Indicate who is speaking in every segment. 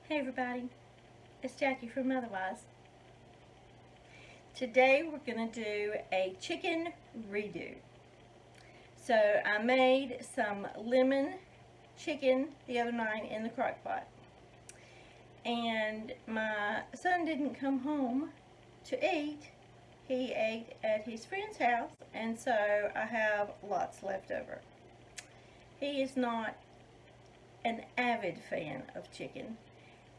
Speaker 1: Hey everybody, it's Jackie from Otherwise. Today we're going to do a chicken redo. So I made some lemon chicken the other night in the crock pot. And my son didn't come home to eat. He ate at his friend's house, and so I have lots left over. He is not an avid fan of chicken.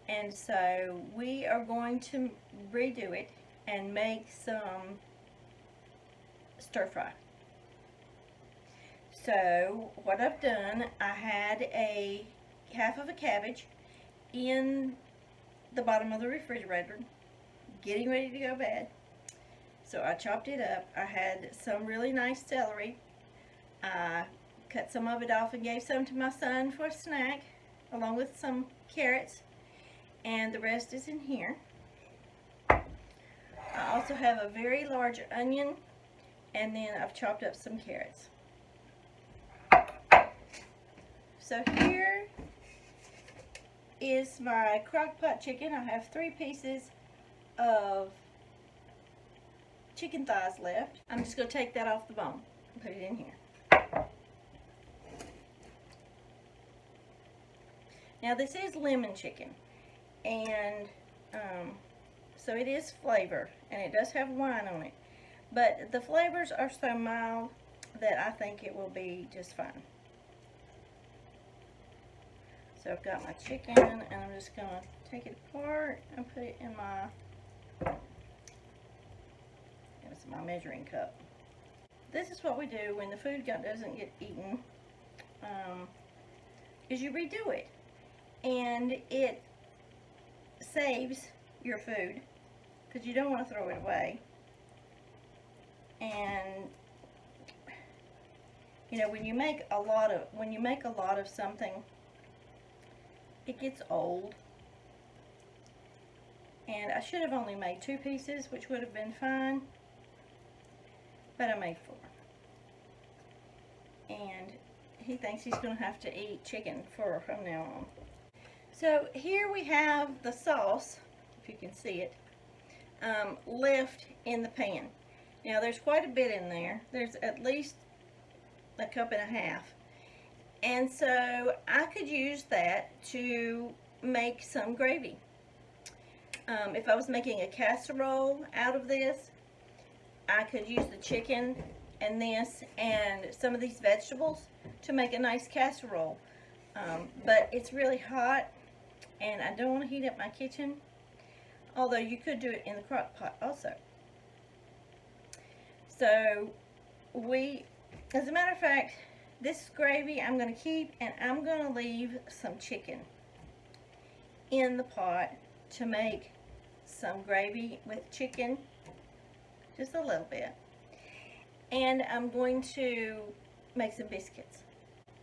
Speaker 1: And so we are going to redo it and make some stir fry. So what I've done, I had a half of a cabbage in the bottom of the refrigerator, getting ready to go bad. So I chopped it up. I had some really nice celery. I cut some of it off and gave some to my son for a snack, along with some carrots. And the rest is in here. I also have a very large onion, and then I've chopped up some carrots. So here is my crock pot chicken. I have 3 pieces of chicken thighs left. I'm just going to take that off the bone and put it in here. Now this is lemon chicken. And so it is flavor, and it does have wine on it, but the flavors are so mild that I think it will be just fine. So I've got my chicken, and I'm just going to take it apart and put it in my measuring cup. This is what we do when the food doesn't get eaten, is you redo it, and it saves your food because you don't want to throw it away. And you know, when you make a lot of something, it gets old. And I should have only made 2 pieces, which would have been fine, but I made 4. And he thinks he's going to have to eat chicken from now on. So here we have the sauce, if you can see it, left in the pan. Now there's quite a bit in there. There's at least a 1.5 cups. And so I could use that to make some gravy. If I was making a casserole out of this, I could use the chicken and this and some of these vegetables to make a nice casserole. But it's really hot, and I don't want to heat up my kitchen, although you could do it in the crock pot also. So as a matter of fact, this gravy I'm going to keep, and I'm going to leave some chicken in the pot to make some gravy with chicken, just a little bit. And I'm going to make some biscuits.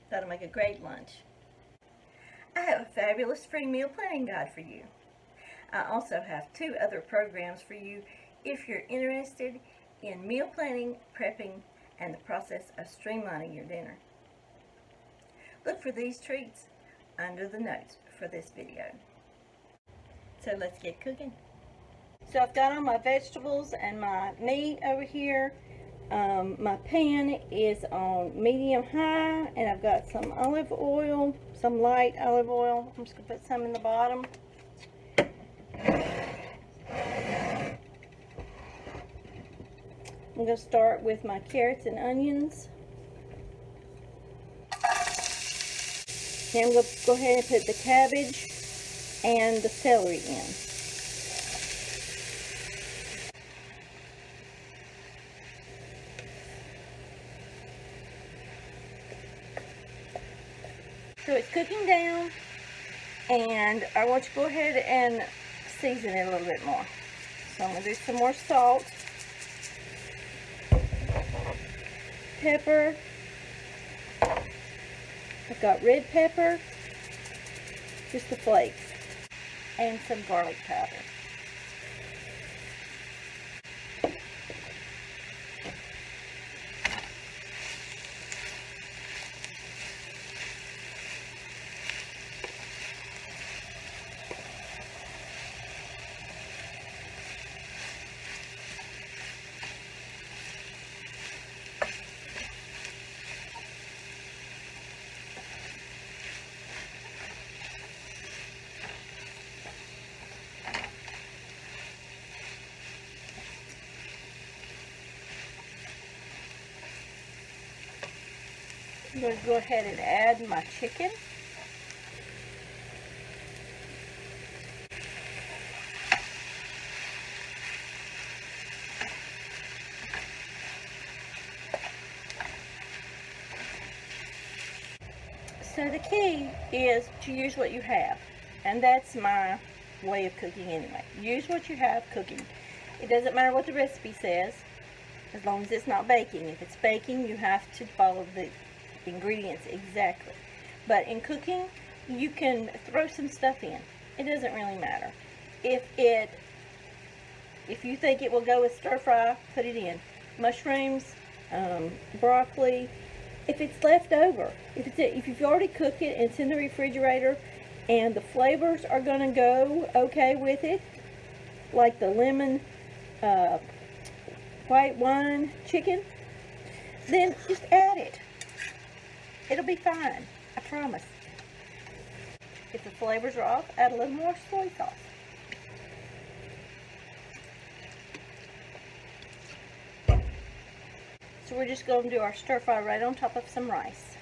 Speaker 1: That'll make a great lunch. I have a fabulous free meal planning guide for you. I also have 2 other programs for you if you're interested in meal planning, prepping, and the process of streamlining your dinner. Look for these treats under the notes for this video. So let's get cooking. So I've got all my vegetables and my meat over here. My pan is on medium high, and I've got some olive oil, some light olive oil. I'm just going to put some in the bottom. I'm going to start with my carrots and onions. Then I'm going to go ahead and put the cabbage and the celery in. So it's cooking down, and I want you to go ahead and season it a little bit more. So I'm going to do some more salt, pepper. I've got red pepper, just the flakes, and some garlic powder. going to go ahead and add my chicken. So the key is to use what you have, and that's my way of cooking anyway. Use what you have cooking. It doesn't matter what the recipe says, as long as it's not baking. If it's baking, you have to follow the ingredients exactly. But in cooking, you can throw some stuff in. It doesn't really matter. If you think it will go with stir fry, put it in. Mushrooms, broccoli. If it's left over, if you've already cooked it and it's in the refrigerator and the flavors are going to go okay with it, like the lemon white wine chicken, then just add it. It'll be fine, I promise. If the flavors are off, add a little more soy sauce. So we're just going to do our stir fry right on top of some rice.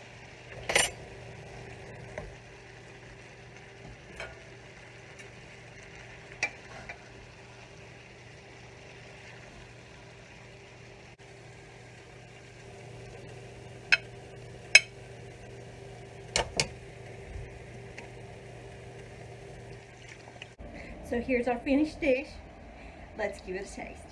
Speaker 1: So here's our finished dish. Let's give it a taste.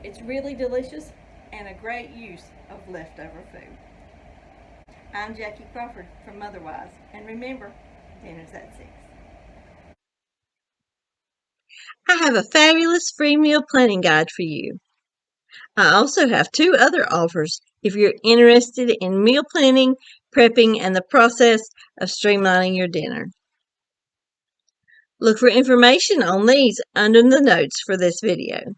Speaker 1: It's really delicious and a great use of leftover food. I'm Jackie Crawford from Motherwise, and remember, dinner's at 6.
Speaker 2: I have a fabulous free meal planning guide for you. I also have 2 other offers if you're interested in meal planning, prepping, and the process of streamlining your dinner. Look for information on these under the notes for this video.